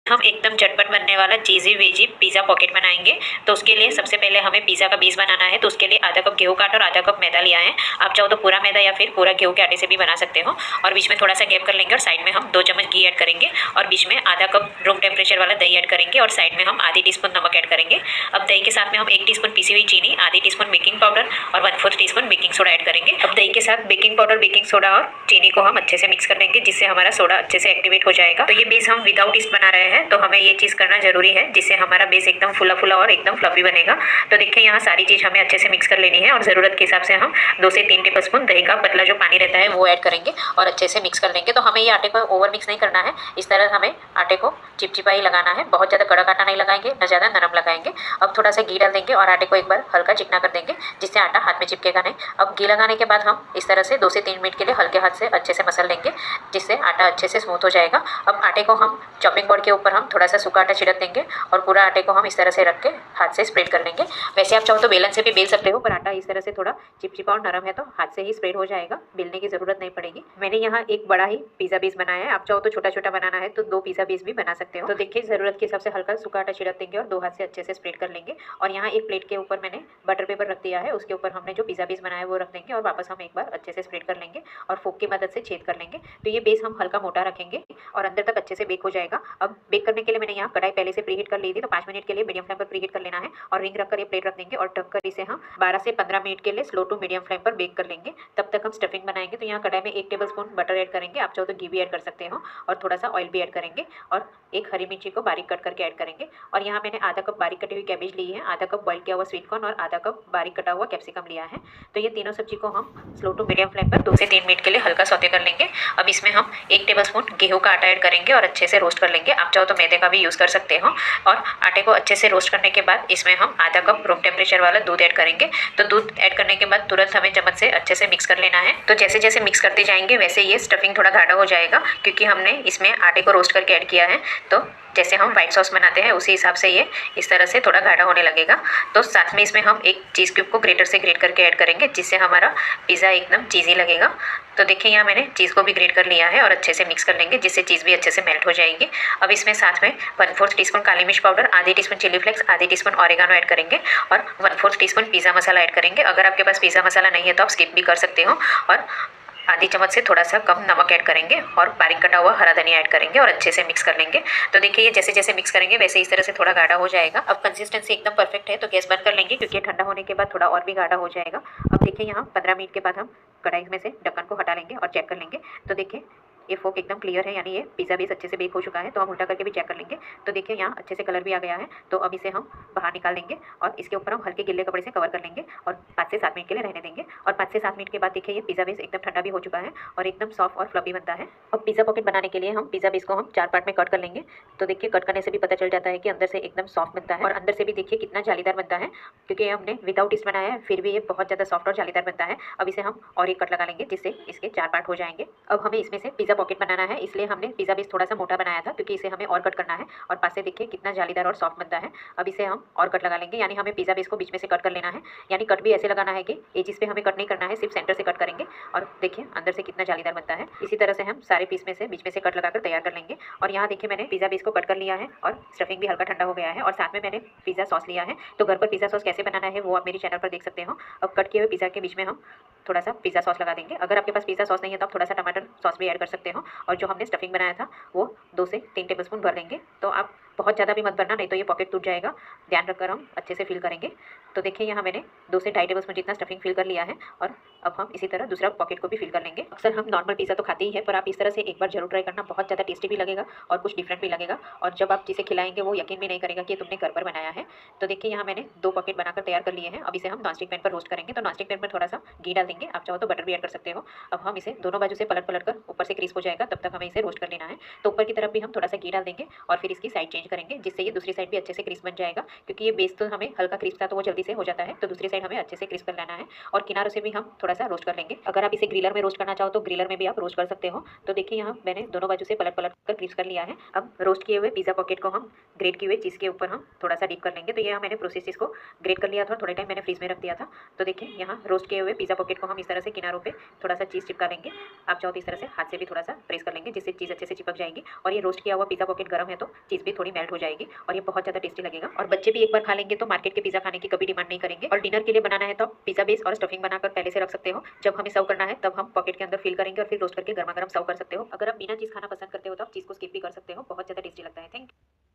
हम एकदम झटपट बनने वाला चीज़ी वेजी पिज़्ज़ा पॉकेट बनाएंगे। तो उसके लिए सबसे पहले हमें पिज़्ज़ा का बेस बनाना है। तो उसके लिए आधा कप गेहूं का आटा और आधा कप मैदा लिया है। आप चाहो तो पूरा मैदा या फिर पूरा गेहूं के आटे से भी बना सकते हो। और बीच में थोड़ा सा गैप कर लेंगे और साइड में हम 2 चम्मच घी ऐड करेंगे और बीच में आधा कप रूम टेम्परेचर वाला दही ऐड करेंगे और साइड में हम आधी टीस्पून नमक ऐड करेंगे। अब दही के साथ में हम 1 टीस्पून पिसी हुई चीनी, आधी टीस्पून बेकिंग पाउडर और 1/4 टीस्पून बेकिंग सोडा ऐड करेंगे। अब दही के साथ बेकिंग पाउडर, बेकिंग सोडा और चीनी को हम अच्छे से मिक्स कर लेंगे, जिससे हमारा सोडा अच्छे से एक्टिवेट हो जाएगा। तो ये बेस हम विदाउट ईस्ट बना रहे हैं, तो हमें ये चीज़ करना जरूरी है, जिससे हमारा बेस एकदम फुला फुला और एकदम फ्लफी बनेगा। तो देखिए यहाँ सारी चीज़ हमें अच्छे से मिक्स कर लेनी है और ज़रूरत के हिसाब से हम 2 से 3 टेबल स्पून दही का पतला जो पानी रहता है वो ऐड करेंगे और अच्छे से मिक्स कर लेंगे। तो हमें ये आटे को ओवर मिक्स नहीं करना है, इस तरह हमें आटे को चिपचिपा ही लगाना है। बहुत ज़्यादा कड़क आटा नहीं लगाएंगे, न ज़्यादा नरम लगाएंगे। अब थोड़ा सा घी डाल देंगे और आटे को एक बार हल्का चिकना कर देंगे, जिससे आटा हाथ में चिपकेगा नहीं। अब घी लगाने के बाद हम इस तरह से 2 से 3 मिनट के लिए हल्के हाथ से अच्छे से मसल लेंगे, जिससे आटा अच्छे से स्मूथ हो जाएगा। अब आटे को हम चॉपिंग बोर्ड के ऊपर हम थोड़ा सा सूखा आटा छिड़क देंगे और पूरा आटे को हम इस तरह से रख के हाथ से स्प्रेड कर लेंगे। वैसे आप चाहो तो बेलन से भी बेल सकते हो, पर आटा इस तरह से थोड़ा चिपचिपा और नरम है तो हाथ से ही स्प्रेड हो जाएगा, बेलने की जरूरत नहीं पड़ेगी। मैंने यहाँ एक बड़ा ही पिज़्ज़ा बेस बनाया है, आप चाहो तो छोटा छोटा बनाना है तो 2 पिज़्ज़ा बेस भी बना सकते हो। तो देखिए जरूरत के हिसाब से हल्का सूखा आटा छिड़क देंगे और 2 हाथ से अच्छे से स्प्रेड कर लेंगे। और यहाँ एक प्लेट के ऊपर मैंने बटर पेपर रख दिया है, उसके ऊपर हमने जो पिज़्ज़ा बेस बनाया है वो रख देंगे और वापस हम एक बार अच्छे से स्प्रेड कर लेंगे और फोक की मदद से छेद कर लेंगे। तो ये बेस हम हल्का मोटा रखेंगे और अंदर तक अच्छे से बेक हो जाएगा। अब बेक करने के लिए मैंने यहाँ कढ़ाई पहले से प्रीहीट कर ली थी, तो 5 मिनट के लिए मीडियम फ्लेम पर प्रीहीट कर लेना है और रिंग रखकर ये प्लेट रख देंगे और ढककर इसे हम 12 से 15 मिनट के लिए स्लो टू मीडियम फ्लेम पर बेक कर लेंगे। तब तक हम स्टफिंग बनाएंगे। तो यहाँ कढ़ाई में 1 टेबल स्पून बटर ऐड करेंगे, आप चाहो तो घी भी ऐड कर सकते हो और थोड़ा सा ऑयल भी ऐड करेंगे और एक हरी मिर्ची को बारीक कट करके ऐड करेंगे। और यहाँ मैंने आधा कप बारीक कटी हुई कैबेज ली है, आधा कप बॉइल किया हुआ स्वीट कॉर्न और आधा कप बारीक कटा हुआ कैप्सिकम लिया है। तो ये तीनों सब्जी को हम स्लो टू मीडियम फ्लेम पर 2 से 3 मिनट के लिए हल्का सौते कर लेंगे। अब इसमें हम 1 टेबल स्पून गेहूं का आटा ऐड करेंगे और अच्छे से रोस्ट कर लेंगे। आप चाहो तो मैदे का भी यूज़ कर सकते हो। और आटे को अच्छे से रोस्ट करने के बाद इसमें हम आधा कप रूम टेम्परेचर वाला दूध ऐड करेंगे। तो दूध ऐड करने के बाद तुरंत हमें चम्मच से अच्छे से मिक्स कर लेना है। तो जैसे जैसे मिक्स करते जाएंगे वैसे ये स्टफिंग थोड़ा गाढ़ा हो जाएगा, क्योंकि हमने इसमें आटे को रोस्ट करके ऐड किया है। तो जैसे हम व्हाइट सॉस बनाते हैं उसी हिसाब से ये इस तरह से थोड़ा गाढ़ा होने लगेगा। तो साथ में इसमें हम एक चीज़ क्यूब को ग्रेटर से ग्रेट करके ऐड करेंगे, जिससे हमारा पिज़्ज़ा एकदम चीज़ी लगेगा। तो देखिए यहाँ मैंने चीज़ को भी ग्रेट कर लिया है और अच्छे से मिक्स कर लेंगे, जिससे चीज़ भी अच्छे से मेल्ट हो जाएगी। अब इसमें साथ में 1/4 टीस्पून काली मिर्च पाउडर, आधी टीस्पून चिली फ्लेक्स, आधी टीस्पून ऑरिगानो ऐड करेंगे और 1/4 टीस्पून पिज़्ज़ा मसाला ऐड करेंगे। अगर आपके पास पिज़्ज़ा मसाला नहीं है तो आप स्किप भी कर सकते हो। और आधी चम्मच से थोड़ा सा कम नमक ऐड करेंगे और बारीक कटा हुआ हरा धनिया ऐड करेंगे और अच्छे से मिक्स कर लेंगे। तो देखिए ये जैसे जैसे मिक्स करेंगे वैसे इस तरह से थोड़ा गाढ़ा हो जाएगा। अब कंसिस्टेंसी एकदम परफेक्ट है, तो गैस बंद कर लेंगे, क्योंकि ठंडा होने के बाद थोड़ा और भी गाढ़ा हो जाएगा। अब देखिए यहाँ 15 मिनट के बाद हम कढ़ाई में से ढक्कन को हटा लेंगे और चेक कर लेंगे। तो देखिए ये फोक एकदम क्लियर है, यानी ये पिज़्ज़ा बेस अच्छे से बेक हो चुका है। तो हम उल्टा करके भी चेक कर लेंगे। तो देखिए यहाँ अच्छे से कलर भी आ गया है। तो अब इसे हम बाहर निकाल लेंगे और इसके ऊपर हम हल्के गिल्ले कपड़े से कवर कर लेंगे और 5 से 7 मिनट के लिए रहने देंगे। और 5 से 7 मिनट के बाद देखिए ये पिज़्ज़ा बेस एकदम ठंडा भी हो चुका है और एकदम सॉफ्ट और फ्लफी बनता है। अब पिज़्ज़ा पॉकेट बनाने के लिए हम पिज़्ज़ा बेस को हम 4 पार्ट में कट कर लेंगे। तो देखिए कट करने से भी पता चल जाता है कि अंदर से एकदम सॉफ्ट बनता है और अंदर से भी देखिए कितना जालीदार बनता है, क्योंकि हमने विदाउट ईस्ट बनाया है, फिर भी ये बहुत ज़्यादा सॉफ्ट और जालीदार बनता है। अब इसे हम और एक कट लगा लेंगे, जिससे इसके 4 पार्ट हो जाएंगे। अब हमें इसमें से पिज़्ज़ा पॉकेट बनाना है, इसलिए हमने पिज़्ज़ा बेस थोड़ा सा मोटा बनाया था, क्योंकि इसे हमें और कट करना है। और पास से देखिए कितना जालीदार और सॉफ्ट बनता है। अब इसे हम और कट लगा लेंगे, यानी हमें पिज़्ज़ा बेस को बीच में से कट कर लेना है। यानी कट भी ऐसे लगाना है कि एजिस पे हमें कट नहीं करना है, सिर्फ सेंटर से कट करेंगे। और देखिए अंदर से कितना जालीदार बनता है। इसी तरह से हम सारे पीस में से बीच में से कट लगाकर तैयार कर लेंगे। और यहाँ देखिए मैंने पिज़्ज़ा बेस को कट कर लिया है और स्टफिंग भी हल्का ठंडा हो गया है और साथ में मैंने पिज़्ज़ा सॉस लिया है। तो घर पर पिज़्ज़ा सॉस कैसे बनाना है वो आप मेरी चैनल पर देख सकते हो। अब कट किए हुए पिज़्ज़ा के बीच में हम थोड़ा सा पिज़्ज़ा सॉस लगा देंगे। अगर आपके पास पिज़्ज़ा सॉस नहीं है तो आप थोड़ा सा टमाटर सॉस भी ऐड कर सकते हो। और जो हमने स्टफिंग बनाया था वो 2 से 3 टेबलस्पून भर देंगे। तो आप बहुत ज़्यादा भी मत भरना, नहीं तो ये पॉकेट टूट जाएगा। ध्यान रखकर हम अच्छे से फिल करेंगे। तो देखिए यहाँ मैंने 2 से 2.5 टेबलस्पून जितना स्टफिंग फिल कर लिया है और अब हम इसी तरह दूसरा पॉकेट को भी फिल कर लेंगे। अक्सर हम नॉर्मल पिज़्ज़ा तो खाते ही है, पर आप इस तरह से एक बार जरूर ट्राई करना, बहुत ज़्यादा टेस्टी भी लगेगा और कुछ डिफरेंट भी लगेगा। और जब आप जिसे खिलाएंगे वो यकीन भी नहीं करेगा कि तुमने घर पर बनाया है। तो देखिए यहाँ मैंने 2 पॉकेट बनाकर तैयार कर लिए हैं। अब इसे हम नॉनस्टिक पैन पर रोस्ट करेंगे। तो नॉनस्टिक पैन पर थोड़ा सा घी डाल देंगे, आप चाहो तो बटर भी ऐड कर सकते हो। अब हम इसे दोनों बाजू से पलट पलट कर ऊपर से क्रिस्प हो जाएगा तब तक हमें इसे रोस्ट कर लेना है। तो ऊपर की तरफ भी हम थोड़ा सा घी डाल देंगे और फिर इसकी साइड चेंज करेंगे, जिससे ये दूसरी साइड भी अच्छे से क्रिस्प बन जाएगा, क्योंकि ये बेस तो हमें हल्का क्रिस्प था तो वो जल्दी से से हो जाता है। तो दूसरी साइड हमें अच्छे से क्रिस्प कर लेना है और किनारों से भी हम थोड़ा सा रोस्ट कर लेंगे। अगर आप इसे ग्रिलर में रोस्ट करना चाहो तो ग्रिलर में भी आप रोस्ट कर सकते हो। तो देखिए यहाँ मैंने दोनों बाजू से पलट पलट कर क्रिस्प कर लिया है। अब रोस्ट किए हुए पिज़्ज़ा पॉकेट को हम ग्रेट किए हुए चीज़ के ऊपर हम थोड़ा सा डीप कर लेंगे। तो ये मैंने प्रोसेस इसको ग्रेट कर लिया था, थोड़े टाइम मैंने फ्रीज में रख दिया था। तो देखिए यहाँ रोस्ट किए हुए पिज़्ज़ा पॉकेट को हम इस तरह से किनारों पे थोड़ा सा चीज़ चिपका लेंगे। आप चाहो तो इस तरह से हाथ से भी थोड़ा सा प्रेस कर लेंगे, जिससे चीज़ अच्छे से चिपक जाएगी। और ये रोस्ट किया हुआ पिज़्ज़ा पॉकेट गर्म है तो चीज़ भी थोड़ी मेल्ट हो जाएगी और ये बहुत ज़्यादा टेस्टी लगेगा। और बच्चे भी एक बार खा लेंगे तो मार्केट के पिज़्ज़ा खाने की कभी डिमांड नहीं करेंगे। और डिनर के लिए बनाना है तो पिज़्ज़ा बेस और स्टफिंग बनाकर पहले से रख सकते हो। जब हमें सर्व करना है तब हम पॉकेट के अंदर फिल करेंगे और फिर रोस्ट करके गर्मा गर्म सर्व कर सकते हो। अगर आप बिना चीज़ खाना पसंद करते हो तो आप चीज़ को स्किप भी कर सकते हो, बहुत ज़्यादा टेस्टी लगता है। Thank you.